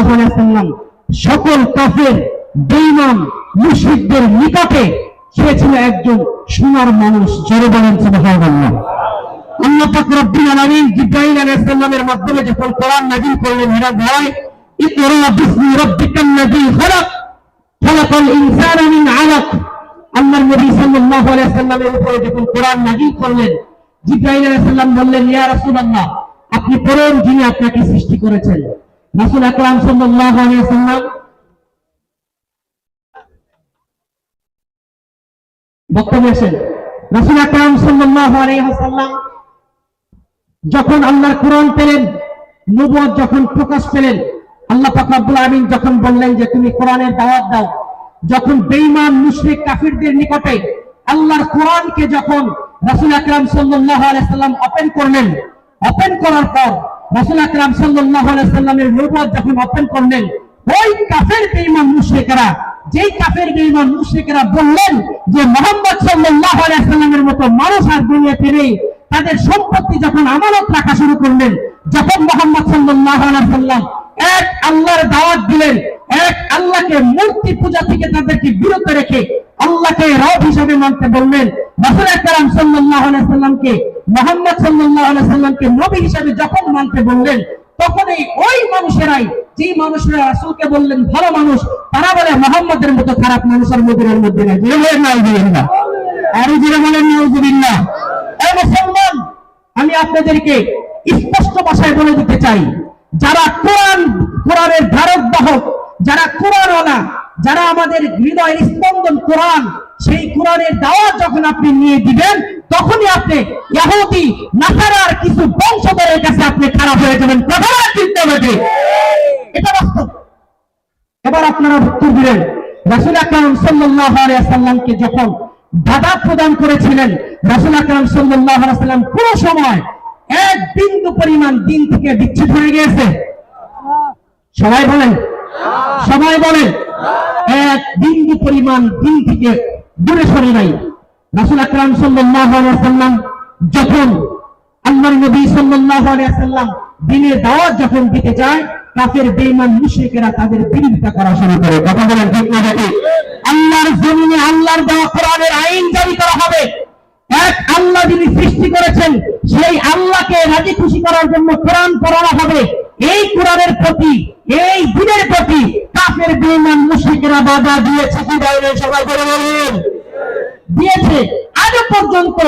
সাল্লাল্লাহু আলাইহি ওয়াসাল্লাম সকল কাফের বেঈমান মুশরিকদের নিকটে সে ছিল একজন সোনার মানুষ। জোরে বলেন সুবহানাল্লাহ। আল্লাহ পাক রব্বুল আলামিন জিবরাইল আলাইহিস সালামের মাধ্যমে যখন কোরআন নাযিল করলেন, এরা বলে ইকরা বিসমি রাব্বিকাল্লাযী খালাক খালাকাল ইনসানা মিন আলাক। আল্লাহর নবী সাল্লাল্লাহু আলাইহি ওয়াসাল্লামের উপরে যখন কোরআন নাযিল করলেন, জিবরাইল আলাইহিস সালাম বললেন, ইয়া রাসূলুল্লাহ, আপনি পড়েন যিনি আপনাকে সৃষ্টি করেছেন। রাসূল আকরাম সাল্লাল্লাহু আলাইহি ওয়াসাল্লাম বক্তব্য আসেন। রাসূল আকরাম সাল্লাল্লাহু আলাইহি ওয়াসাল্লাম যখন আল্লাহর কোরআন পেলেন, নবুয়ত যখন প্রকাশ পেলেন, আল্লাহ পাক রব্বুল আলামিন যখন বললেন যে তুমি কোরআনের দাওয়াত দাও, যখন বেঈমান মুশরিক কাফিরদের নিকটে আল্লাহর কোরআনকে যখন রাসূল আকরাম সাল্লাল্লাহু আলাইহি ওয়াসাল্লাম ওপেন করলেন, ওপেন করার পর রাসূল আকরাম সাল্লাল্লাহু আলাইহি ওয়াসাল্লামের নবুয়ত যখন ওপেন করলেন, ওই কাফের বেঈমান মুশরিকরা, যেই কাফের বেঈমান মুশরিকরা বললেন যে মুহাম্মদ সাল্লাল্লাহু আলাইহি ওয়াসাল্লামের মতো মানুষ আর দুনিয়াতে নেই, তাদের সম্পত্তি যখন আমানত রাখা শুরু করলেন, যখন মুহাম্মদ সাল্লাল্লাহু আলাইহি ওয়াসাল্লাম এক আল্লাহর দাওয়াত দিলেন, এক আল্লাহকে মূর্তি পূজা থেকে তাদেরকে বিরত রেখে আল্লাহকে রব হিসেবে মানতে বললেন, রাসূল আকরাম সাল্লাল্লাহু আলাইহি ওয়াসাল্লামকে, মুহাম্মদ সাল্লাল্লাহু আলাইহি ওয়াসাল্লামকে নবী হিসেবে যখন মানতে বললেন, তখনই ওই মানুষেরাই, যেই মানুষরা রাসূলকে বললেন ভালো মানুষ, তারা বলে মুহাম্মদের মতো খারাপ মানুষের মধ্যে নাই। বলেন নাউযুবিল্লাহ, আরো জোরে বলেন নাউযুবিল্লাহ। এই মুসলমান, আমি আপনাদেরকে স্পষ্ট ভাষায় বলে দিতে চাই, যারা কোরআনের ধারক বাহক, যারা কোরআনওয়ালা, যারা আমাদের হৃদয়ের স্পন্দন কোরআন, সেই কোরআনের দাওয়াত যখন আপনি নিয়ে দিবেন, তখনই আপনি ইহুদি নাসারার কিছু বংশধরের কাছে আপনি খারাপ হয়ে যাবেন। কথা চিন্তা হবে, এটা বাস্তব। এবার আপনারা উত্তর দিলেন, রাসূল আকরাম সাল্লাল্লাহু আলাইহি ওয়াসাল্লামকে যখন বাধা প্রদান করেছিলেন, রাসূল আকরাম সাল্লাল্লাহু আলাইহি ওয়াসাল্লাম কোন সময় এক বিন্দু পরিমাণ দিন থেকে বিচ্ছুত হয়ে গেছে? সবাই বলেন, সবাই বলেন, এক বিন্দু পরিমাণ দিন থেকে দূরে সরে নাই। রাসূল আকরাম সাল্লাল্লাহু আলাইহি ওয়াসাল্লাম যখন আল্লাহর নবী সাল্লাল্লাহু আলাইহি ওয়াসাল্লাম দ্বীনের দাওয়াত যখন দিতে যায়, কাফের বেঈমান মুশরিকেরা তাদের বিরোধিতা করা শুরু করে। কথা বলেন ঠিক না ঠিক? আল্লাহর জমিনে আল্লাহর দেওয়া কোরআনের আইন জারি করা হবে। এক আল্লাহ যিনি সৃষ্টি করেছেন, সেই আল্লাহকে রাজি খুশি করার জন্য কোরআন পড়ানো হবে। এই কোরআনের প্রতি, এই দ্বীনের প্রতি কাফের বেঈমান মুশরিকেরা বাধা দিয়েছে কি দেয়নি? সবাই বলে বলুন, দিয়েছে। আজও পর্যন্ত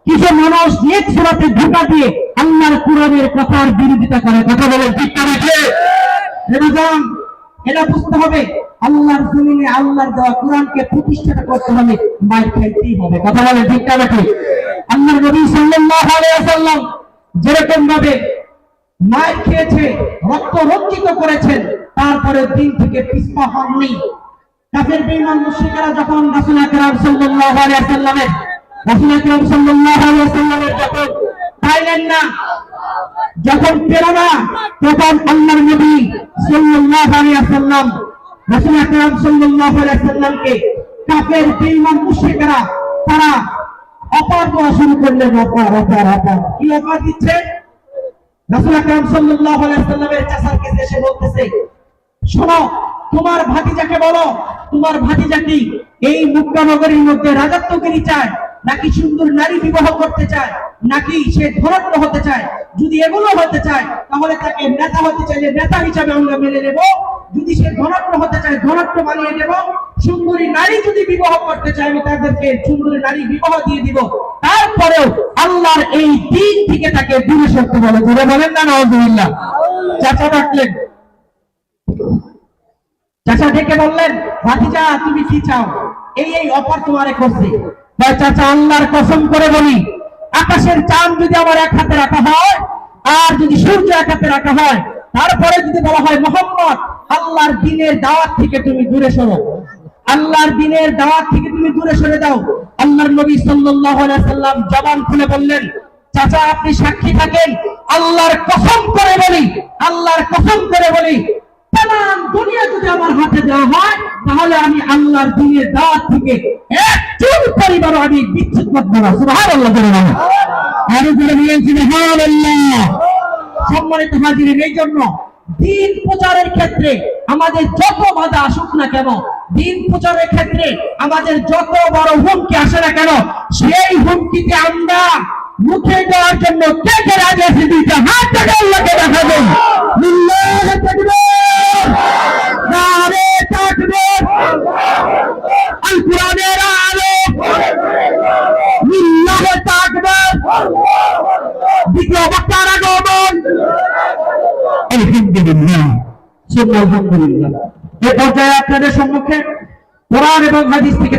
কিছু মানুষ এক সূরাতে ঢোকা দিয়ে আল্লাহর কোরআনের কথার বিরোধিতা করে। কথা বলেন ঠিক না ঠিক? এটা বুঝতে হবে, আল্লাহর জমিনে আল্লাহর দেওয়া কোরআনকে প্রতিষ্ঠা করতে হলে মার খাইতেই হবে। কথা বলেন ঠিক না ঠিক? আল্লাহর নবী সাল্লাল্লাহু আলাইহি ওয়াসাল্লাম যেরকম ভাবে মার খেয়েছে, রক্ত রঞ্জিত করেছেন, তারপরে দিন থেকে পিছপা হননি। কাফের বেঈমান মুশরিকরা যখন রাসূল আকরাম সাল্লাল্লাহু আলাইহি ওয়াসাল্লামের যখন পাইলেন না, যখন পেল না, তখন আল্লাহর নবী সাল্লাল্লাহু আলাইহি ওয়াসাল্লাম রাসূল আকরাম সাল্লাল্লাহু আলাইহি ওয়াসাল্লামকে কাফের বেঈমান মুশরিকরা তারা অফার দেওয়া শুরু করলেন। অফার কি অফার দিচ্ছে? রাসূল আকরাম সাল্লাল্লাহু আলাইহি ওয়াসাল্লামের চাচার কাছে এসে বলতেছে, শোনো, তোমার ভাতিজাকে বলো, তোমার ভাতিজা কি এই মক্কা নগরীর মধ্যে রাজত্বগিরি চায়, নাকি সুন্দর নারী বিবাহ করতে চায়, নাকি সে ধনাঢ্য হতে চায়? যদি এগুলো হতে চায়, তাহলে তাকে নেতা হতে চাইলে নেতা হিসাবে আমরা মেনে নেব। যদি সে ধনাঢ্য হতে চায়, ধনাঢ্য বানিয়ে দেব। সুন্দরী নারী যদি বিবাহ করতে চায়, আমি তাদেরকে সুন্দরী নারী বিবাহ দিয়ে দিব। তারপরেও আল্লাহর এই দিন থেকে তাকে দূরে সরতে বলে। দূরে বলেন না নাউযুবিল্লাহ। চাচা ডাকলেন, চাচা ডেকে বললেন, ভাতিজা তুমি কি চাও? এই অফার তোমারে করছে। চাচা, আল্লাহর কসম করে বলি, আকাশের চাঁদ যদি আমার এক হাতে রাখা হয়, আর যদি সূর্য এক হাতে রাখা হয়, তারপরে যদি বলা হয় মুহাম্মদ আল্লাহর দ্বীনের দাওয়াত থেকে তুমি দূরে সরো, আল্লাহর দ্বীনের দাওয়াত থেকে তুমি দূরে সরে যাও, আল্লাহর নবী সাল্লাল্লাহু আলাইহি ওয়াসাল্লাম জবান খুলে বললেন, চাচা আপনি সাক্ষী থাকেন, আল্লাহর কসম করে বলি, আল্লাহর কসম করে বলি, তাম দুনিয়া যদি আমার হাতে দেওয়া হয়, তাহলে আমি আল্লাহর দ্বীনের দাওয়াত থেকে এক চুল পরিবার আমি বিচ্ছিন্ন করব না। সুবহানাল্লাহ। আরো জোরে বলেন সুবহানাল্লাহ। সম্মানিত হাজিরিন, এই জন্য দিন প্রচারের ক্ষেত্রে আমাদের যত বাধা আসুক না কেন, দিন প্রচারের ক্ষেত্রে আমাদের যত বড় হুমকি আসে না কেন, সেই হুমকিতে আমরা মুখে দেওয়ার জন্য কে কে রাজি আছে? দুইটা হাত থেকে আল্লাহকে দেখা দেন। লিল্লাহি তাকবীর, নারে তাকবীর, আল কোরআনের আলো, লিল্লাহি তাকবীর। দ্বিতীয় বক্তার আগমন, আলহামদুলিল্লাহ, সুবহানাল্লাহ। এই পর্যায়ে আপনাদের সম্মুখে কোরআন এবং হাদিস থেকে